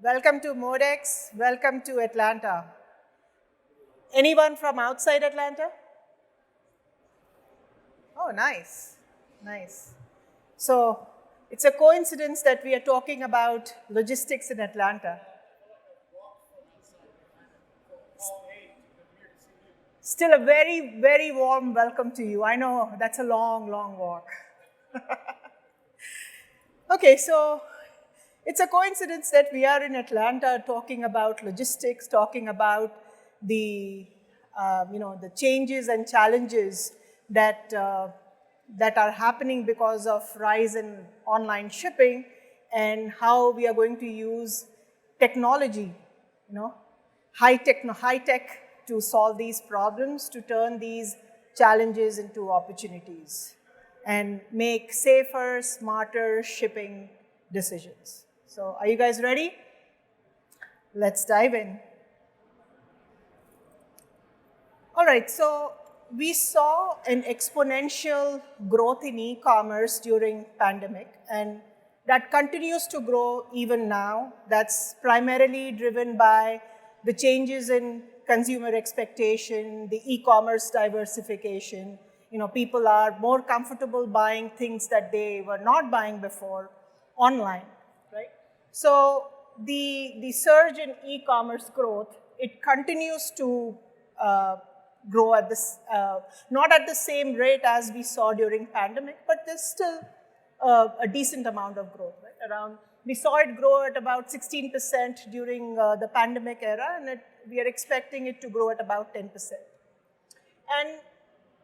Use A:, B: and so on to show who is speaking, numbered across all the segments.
A: Welcome to Modex. Welcome to Atlanta. Anyone from outside Atlanta? Oh, nice. Nice. So, it's a coincidence that we are talking about logistics in Atlanta. Still a very, very warm welcome to you. I know that's a long, long walk. Okay, so it's a coincidence that we are in Atlanta talking about logistics, talking about the, the changes and challenges that, that are happening because of rise in online shipping and how we are going to use technology, high tech to solve these problems, to turn these challenges into opportunities and make safer, smarter shipping decisions. So are you guys ready? Let's dive in. All right, so we saw an exponential growth in e-commerce during pandemic, and that continues to grow even now. That's primarily driven by the changes in consumer expectation, the e-commerce diversification. People are more comfortable buying things that they were not buying before online, right? So the surge in e-commerce growth, it continues to grow at this, not at the same rate as we saw during pandemic, but there's still a decent amount of growth, right? We saw it grow at about 16% during the pandemic era, and we are expecting it to grow at about 10%. And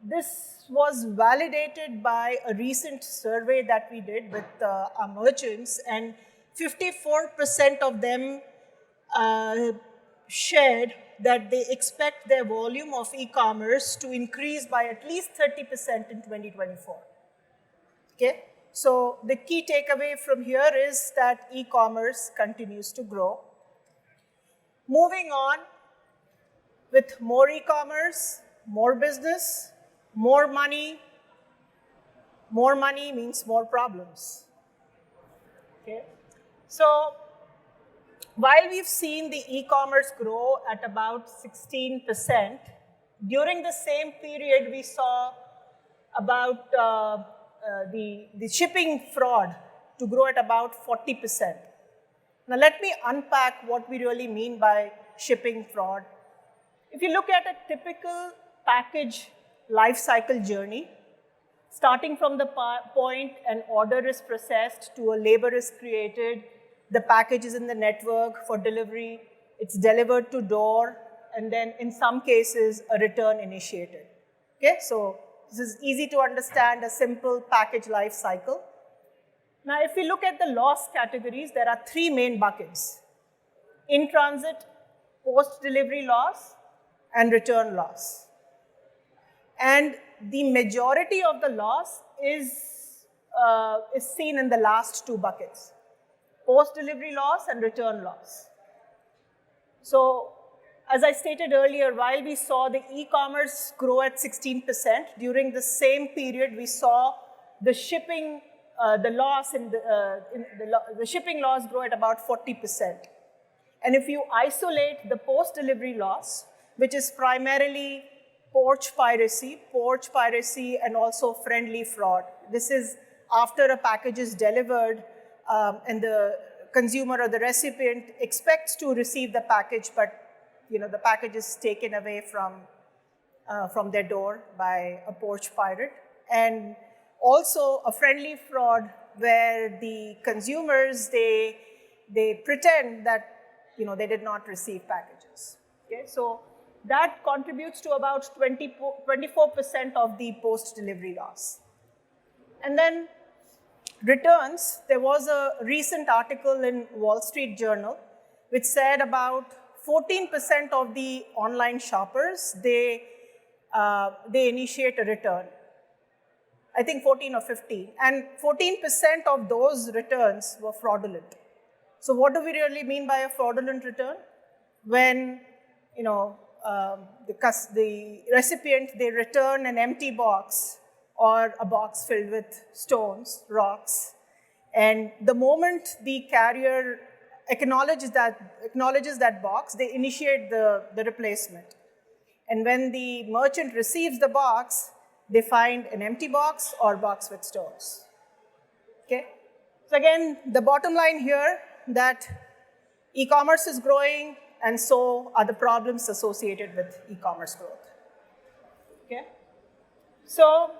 A: this was validated by a recent survey that we did with our merchants, and 54% of them shared that they expect their volume of e-commerce to increase by at least 30% in 2024. Okay? So the key takeaway from here is that e-commerce continues to grow. Moving on, with more e-commerce, more business, more money means more problems. Okay? So while we've seen the e-commerce grow at about 16%, during the same period we saw about the shipping fraud to grow at about 40%. Now let me unpack what we really mean by shipping fraud. If you look at a typical package life cycle journey, starting from the point an order is processed to a label is created, the package is in the network for delivery, it's delivered to door, and then in some cases, a return initiated. Okay, so this is easy to understand, a simple package life cycle. Now, if we look at the loss categories, there are three main buckets: in-transit, post-delivery loss, and return loss. And the majority of the loss is seen in the last two buckets: post-delivery loss and return loss. So, as I stated earlier, while we saw the e-commerce grow at 16%, during the same period we saw the shipping, the shipping loss grow at about 40%. And if you isolate the post-delivery loss, which is primarily porch piracy, and also friendly fraud. This is after a package is delivered and the consumer or the recipient expects to receive the package, but the package is taken away from their door by a porch pirate. And also a friendly fraud where the consumers, they pretend that they did not receive packages. Okay, so that contributes to about 24% of the post-delivery loss. And then returns, there was a recent article in Wall Street Journal which said about 14% of the online shoppers, they initiate a return. I think 14 or 15. And 14% of those returns were fraudulent. So what do we really mean by a fraudulent return? When the recipient, they return an empty box or a box filled with stones, rocks, and the moment the carrier acknowledges that box, they initiate the replacement. And when the merchant receives the box, they find an empty box or box with stones. Okay? So again, the bottom line here that e-commerce is growing, and so are the problems associated with e-commerce growth. Okay? So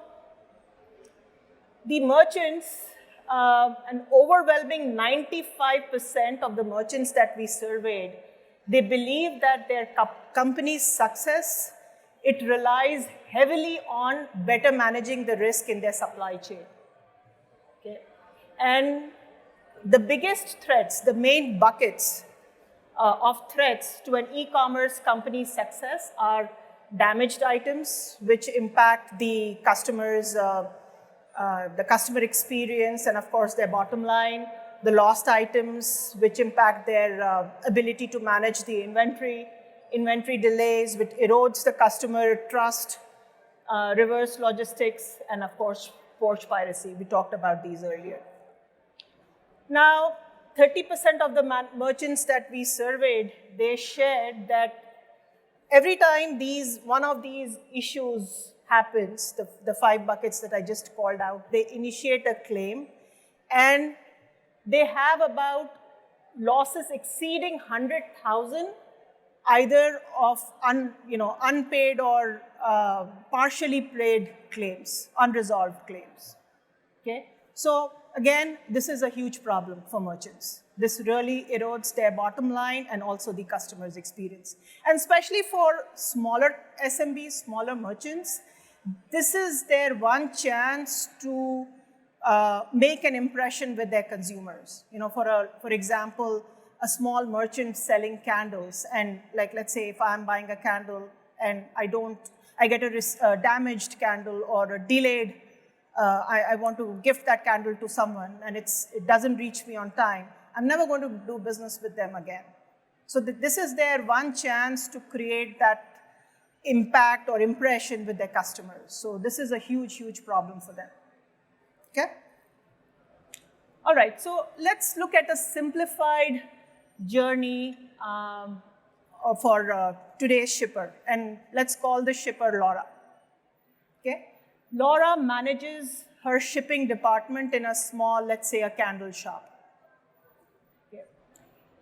A: the merchants, an overwhelming 95% of the merchants that we surveyed, they believe that their company's success, it relies heavily on better managing the risk in their supply chain. Okay? And the biggest threats, the main buckets of threats to an e-commerce company's success are damaged items, which impact the customer's the customer experience and, of course, their bottom line. The lost items, which impact their ability to manage the inventory delays, which erodes the customer trust, reverse logistics, and, of course, porch piracy. We talked about these earlier. Now, 30% of the merchants that we surveyed, they shared that every time one of these issues happens, the 5 buckets that I just called out, they initiate a claim, and they have about losses exceeding 100,000, either of unpaid or partially paid claims, unresolved claims. Okay? So again, this is a huge problem for merchants. This really erodes their bottom line and also the customer's experience. And especially for smaller SMBs, smaller merchants, this is their one chance to make an impression with their consumers. For example, a small merchant selling candles, and let's say if I'm buying a candle and I get a damaged candle or a delayed, I want to gift that candle to someone and it doesn't reach me on time, I'm never going to do business with them again. So this is their one chance to create that impact or impression with their customers. So this is a huge, huge problem for them. Okay? All right, so let's look at a simplified journey for today's shipper, and let's call the shipper Laura. Okay? Laura manages her shipping department in a small, let's say, a candle shop. Okay.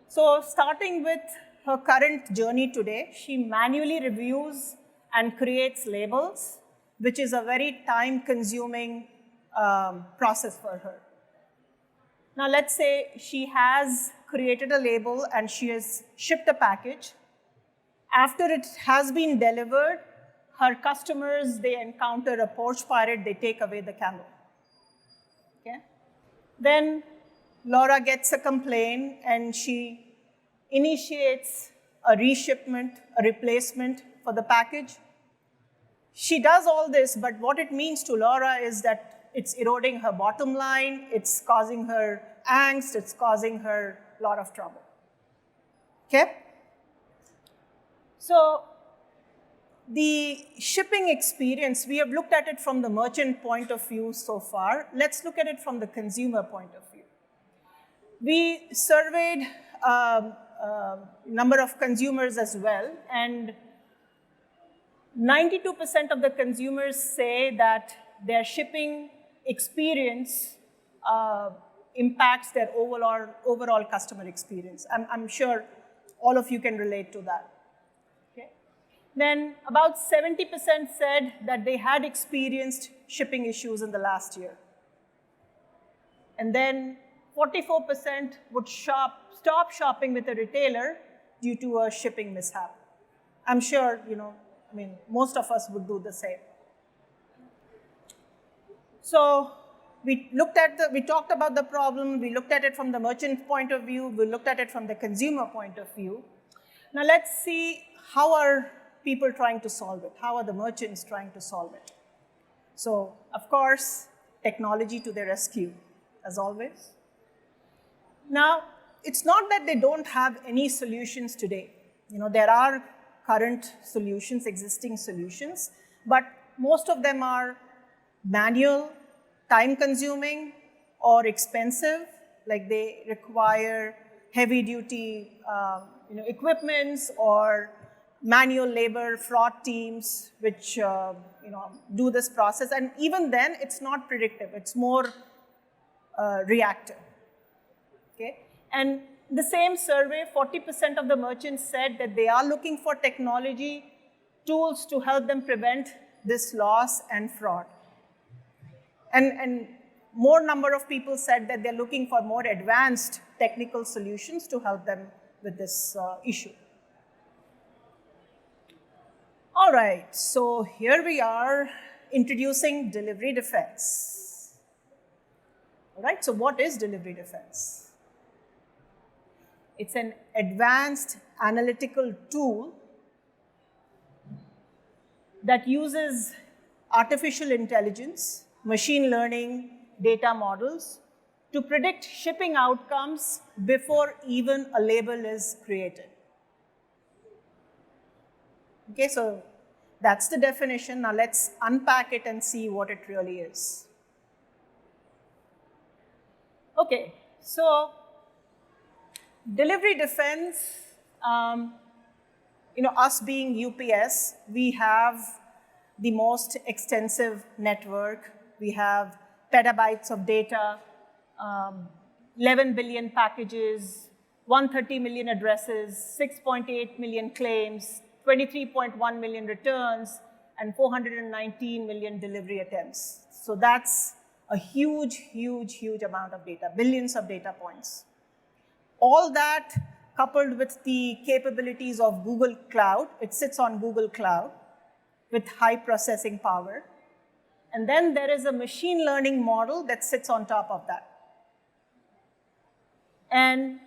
A: So starting with her current journey today, she manually reviews and creates labels, which is a very time-consuming process for her. Now let's say she has created a label and she has shipped a package. After it has been delivered, her customers, they encounter a porch pirate, they take away the candle. Okay? Then Laura gets a complaint and she initiates a reshipment, a replacement for the package. She does all this, but what it means to Laura is that it's eroding her bottom line, it's causing her angst, it's causing her a lot of trouble. Okay? So the shipping experience, we have looked at it from the merchant point of view so far. Let's look at it from the consumer point of view. We surveyed a number of consumers as well, and 92% of the consumers say that their shipping experience impacts their overall customer experience. I'm sure all of you can relate to that. Okay? Then about 70% said that they had experienced shipping issues in the last year. And then 44% would stop shopping with a retailer due to a shipping mishap. I'm sure, most of us would do the same. So we talked about the problem, we looked at it from the merchant point of view, we looked at it from the consumer point of view. Now let's see how are people trying to solve it, how are the merchants trying to solve it. So, of course, technology to their rescue, as always. Now, it's not that they don't have any solutions today. There are current solutions, existing solutions, but most of them are manual, time-consuming, or expensive, like they require heavy-duty equipments or manual labor fraud teams which do this process. And even then, it's not predictive. It's more reactive. Okay? And the same survey, 40% of the merchants said that they are looking for technology tools to help them prevent this loss and fraud. And more number of people said that they're looking for more advanced technical solutions to help them with this issue. All right, so here we are introducing delivery defense. All right, so what is delivery defense? It's an advanced analytical tool that uses artificial intelligence, machine learning, data models to predict shipping outcomes before even a label is created. Okay, so that's the definition. Now let's unpack it and see what it really is. Okay, so delivery defense, us being UPS, we have the most extensive network. We have petabytes of data, 11 billion packages, 130 million addresses, 6.8 million claims, 23.1 million returns, and 419 million delivery attempts. So that's a huge, huge, huge amount of data, billions of data points. All that coupled with the capabilities of Google Cloud, it sits on Google Cloud with high processing power. And then there is a machine learning model that sits on top of that. And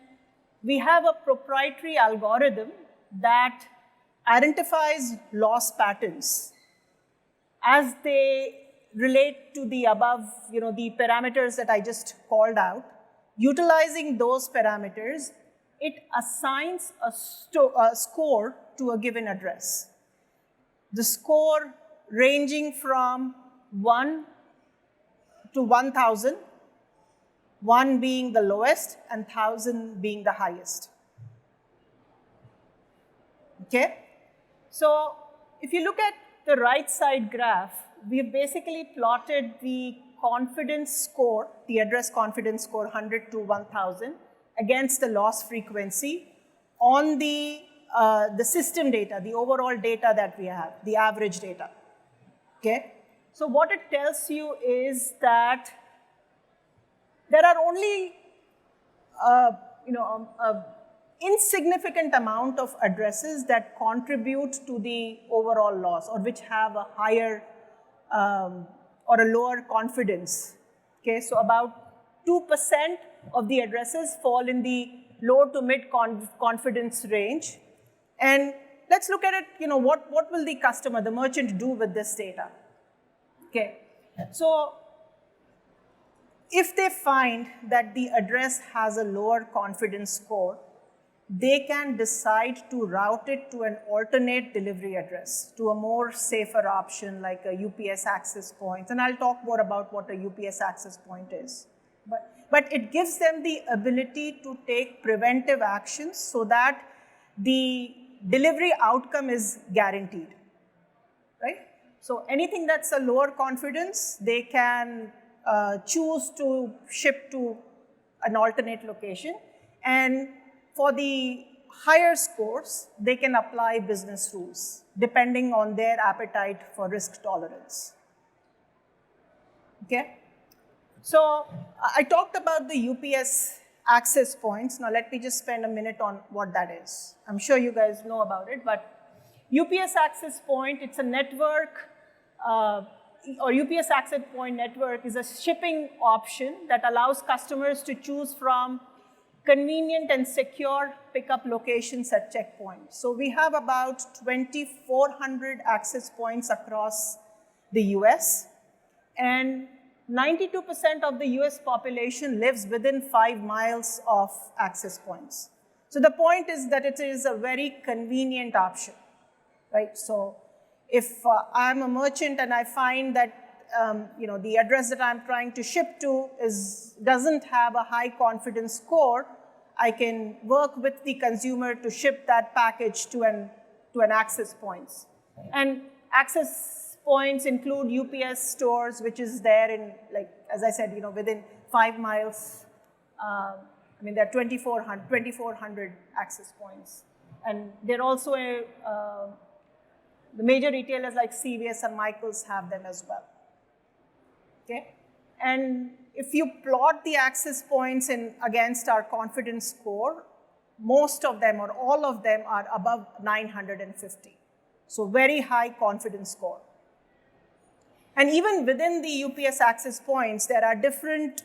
A: we have a proprietary algorithm that identifies loss patterns as they relate to the above, the parameters that I just called out. Utilizing those parameters, it assigns a score to a given address. The score ranging from 1 to 1,000, 1 being the lowest and 1,000 being the highest. Okay? So if you look at the right side graph, we've basically plotted the confidence score, the address confidence score 100 to 1,000 against the loss frequency on the system data, the overall data that we have, the average data. Okay? So what it tells you is that there are only insignificant amount of addresses that contribute to the overall loss or which have a higher or a lower confidence. Okay, so about 2% of the addresses fall in the low to mid confidence range. And let's look at it, what will the customer, the merchant do with this data? Okay, so if they find that the address has a lower confidence score, they can decide to route it to an alternate delivery address, to a more safer option like a UPS access point. And I'll talk more about what a UPS access point is. But it gives them the ability to take preventive actions so that the delivery outcome is guaranteed, right? So anything that's a lower confidence, they can choose to ship to an alternate location. And for the higher scores, they can apply business rules depending on their appetite for risk tolerance. Okay? So I talked about the UPS access points. Now let me just spend a minute on what that is. I'm sure you guys know about it, but UPS access point, it's a network, or UPS access point network is a shipping option that allows customers to choose from convenient and secure pickup locations at checkpoints. So we have about 2,400 access points across the US, and 92% of the US population lives within 5 miles of access points. So the point is that it is a very convenient option, right? So if I'm a merchant and I find that the address that I'm trying to ship to doesn't have a high confidence score, I can work with the consumer to ship that package to an access points. And access points include UPS stores, which is there in, like, as I said, within 5 miles. There are 2,400 access points. And they're also the major retailers like CVS and Michaels have them as well. Okay? And if you plot the access points against our confidence score, most of them or all of them are above 950. So very high confidence score. And even within the UPS access points, there are different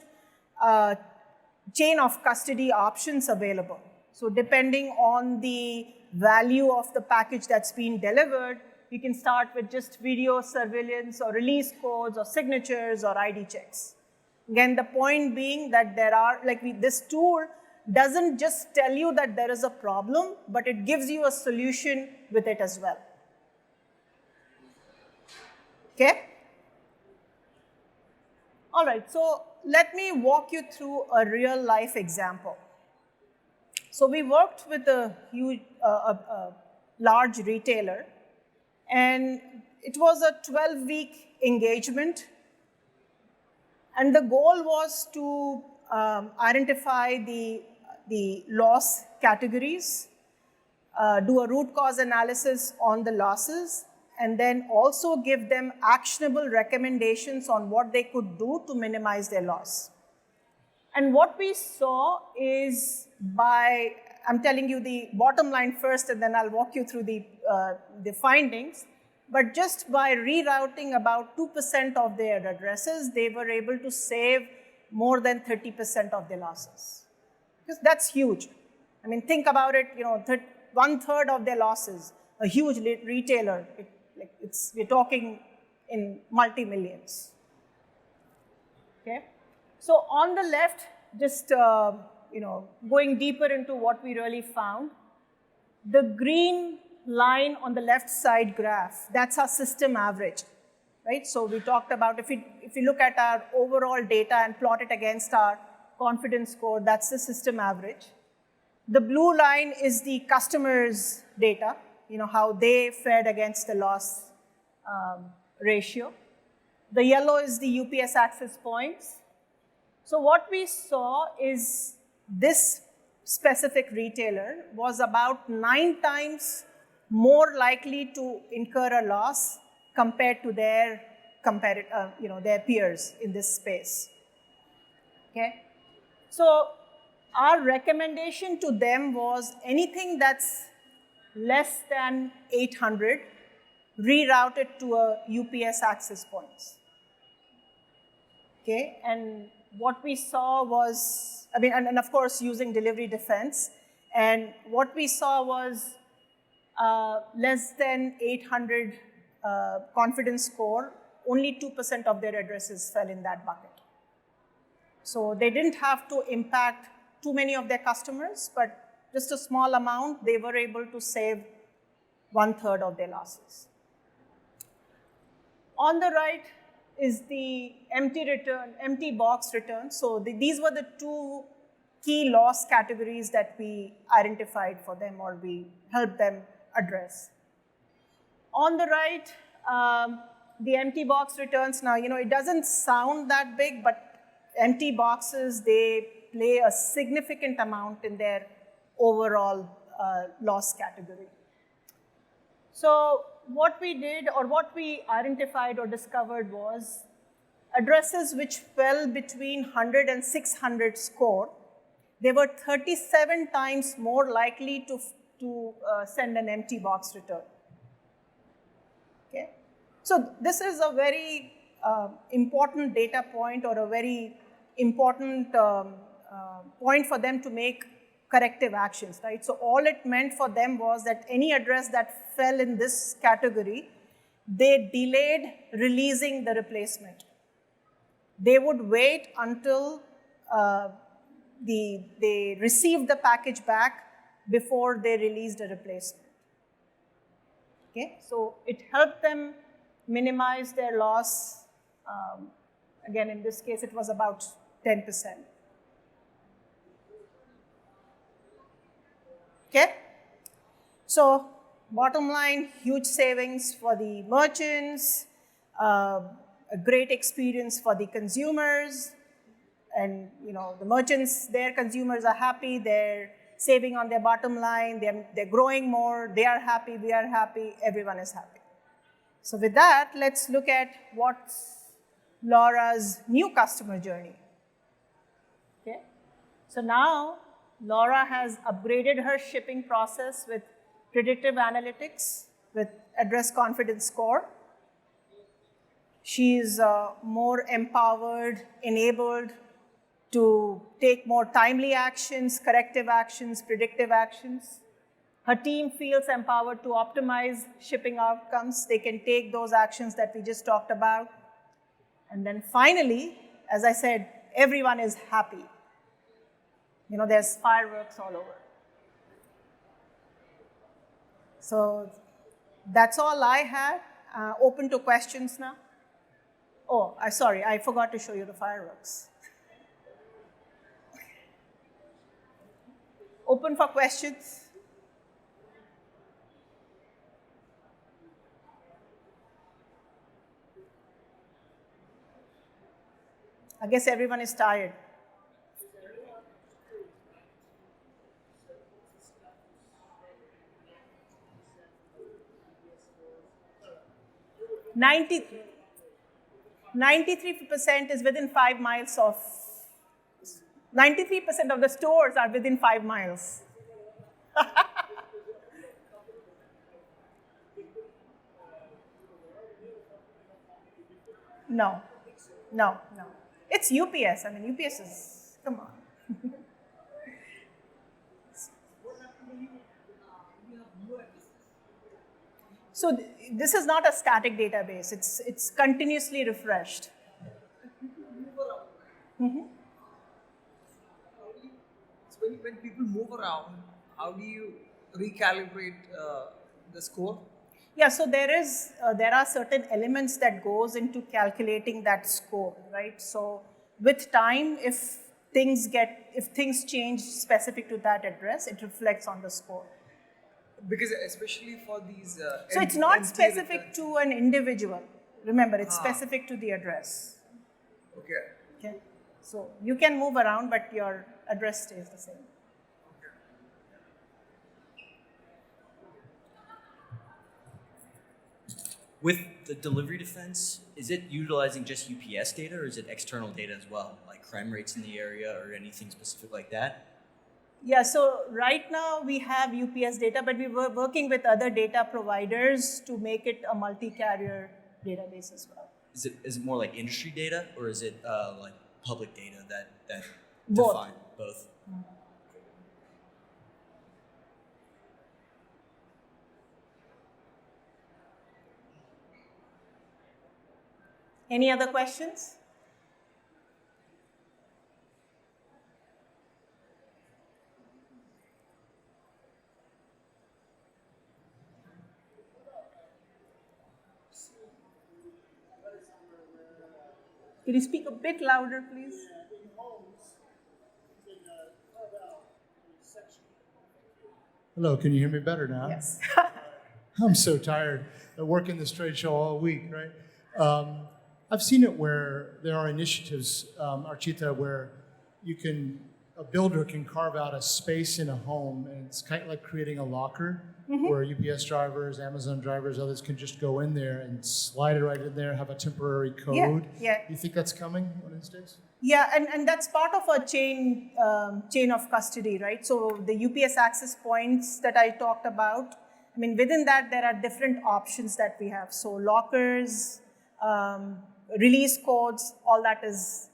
A: chain of custody options available. So depending on the value of the package that's being delivered, we can start with just video surveillance or release codes or signatures or ID checks. Again, the point being that there are, this tool doesn't just tell you that there is a problem, but it gives you a solution with it as well. Okay? All right, so let me walk you through a real life example. So we worked with a huge, large retailer, and it was a 12-week engagement. And the goal was to identify the loss categories, do a root cause analysis on the losses, and then also give them actionable recommendations on what they could do to minimize their loss. And what we saw is I'm telling you the bottom line first, and then I'll walk you through the findings. But just by rerouting about 2% of their addresses, they were able to save more than 30% of their losses. Because that's huge. Think about it, 1/3 of their losses, a huge retailer, we're talking in multi-millions. Okay? So on the left, just going deeper into what we really found, the green line on the left side graph, that's our system average, right? So we talked about if you look at our overall data and plot it against our confidence score, that's the system average. The blue line is the customer's data, how they fared against the loss ratio. The yellow is the UPS access points. So what we saw is this specific retailer was about 9 times more likely to incur a loss compared to their peers in this space. Okay? So our recommendation to them was anything that's less than 800, reroute it to a UPS access points. Okay? And what we saw was, and of course using delivery defense, and what we saw was less than 800 confidence score, only 2% of their addresses fell in that bucket. So they didn't have to impact too many of their customers, but just a small amount, they were able to save 1/3 of their losses. On the right is the empty box return. So these were the 2 key loss categories that we identified for them, or we helped them address. On the right, the empty box returns. Now, it doesn't sound that big, but empty boxes, they play a significant amount in their overall loss category. So what we did, or what we identified or discovered, was addresses which fell between 100 and 600 score, they were 37 times more likely to send an empty box return. Okay? So this is a very important data point, or a very important point for them to make corrective actions, right? So all it meant for them was that any address that fell in this category, they delayed releasing the replacement. They would wait until they received the package back before they released a replacement. Okay, so it helped them minimize their loss. Again, in this case, it was about 10%. Okay? So bottom line, huge savings for the merchants, a great experience for the consumers, and the merchants, their consumers are happy, they're saving on their bottom line, they're growing more, they are happy, we are happy, everyone is happy. So with that, let's look at what's Laura's new customer journey. Okay? So now Laura has upgraded her shipping process with predictive analytics, with address confidence score. She's more empowered, enabled to take more timely actions, corrective actions, predictive actions. Her team feels empowered to optimize shipping outcomes. They can take those actions that we just talked about. And then finally, as I said, everyone is happy. There's fireworks all over. So that's all I had. Open to questions now. Oh, sorry, I forgot to show you the fireworks. Open for questions. I guess everyone is tired. $93 is within 5 miles of, 93% of the stores are within 5 miles. No. It's UPS. I mean, UPS is, come on. So this is not a static database. It's continuously refreshed. Mm-hmm.
B: So when people move around, how do you recalibrate the score?
A: Yeah, so there are certain elements that goes into calculating that score, right? So with time, if things change specific to that address, it reflects on the score.
B: Because especially for these...
A: so it's not specific to an individual. Remember, it's specific to the address.
B: Okay.
A: So you can move around, but your address stays the same.
C: With the delivery defense, is it utilizing just UPS data or is it external data as well, like crime rates in the area or anything specific like that?
A: Yeah, so right now we have UPS data, but we were working with other data providers to make it a multi-carrier database as well.
C: Is it more like industry data or is it like public data that
A: Both.
C: define both?
A: Any other questions? Can you speak a bit louder, please?
D: Hello, can you hear me better now?
A: Yes.
D: I'm so tired. I work in this trade show all week, right? I've seen it where there are initiatives, Archita, where a builder can carve out a space in a home, and it's kind of like creating a locker where UPS drivers, Amazon drivers, others can just go in there and slide it right in there, have a temporary code.
A: Yeah.
D: You think that's coming one of these days?
A: Yeah, and that's part of a chain of custody, right? So the UPS access points that I talked about, I mean, within that, there are different options that we have. So lockers, release codes, all that is,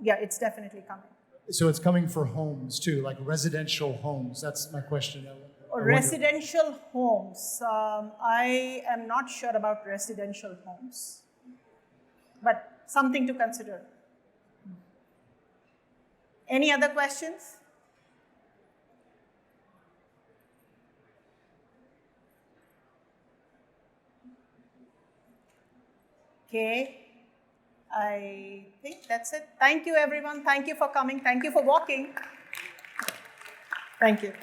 A: it's definitely coming.
D: So it's coming for homes too, like residential homes. That's my question.
A: Residential homes. I am not sure about residential homes, but something to consider. Any other questions? Okay, I think that's it. Thank you, everyone. Thank you for coming. Thank you for walking. Thank you.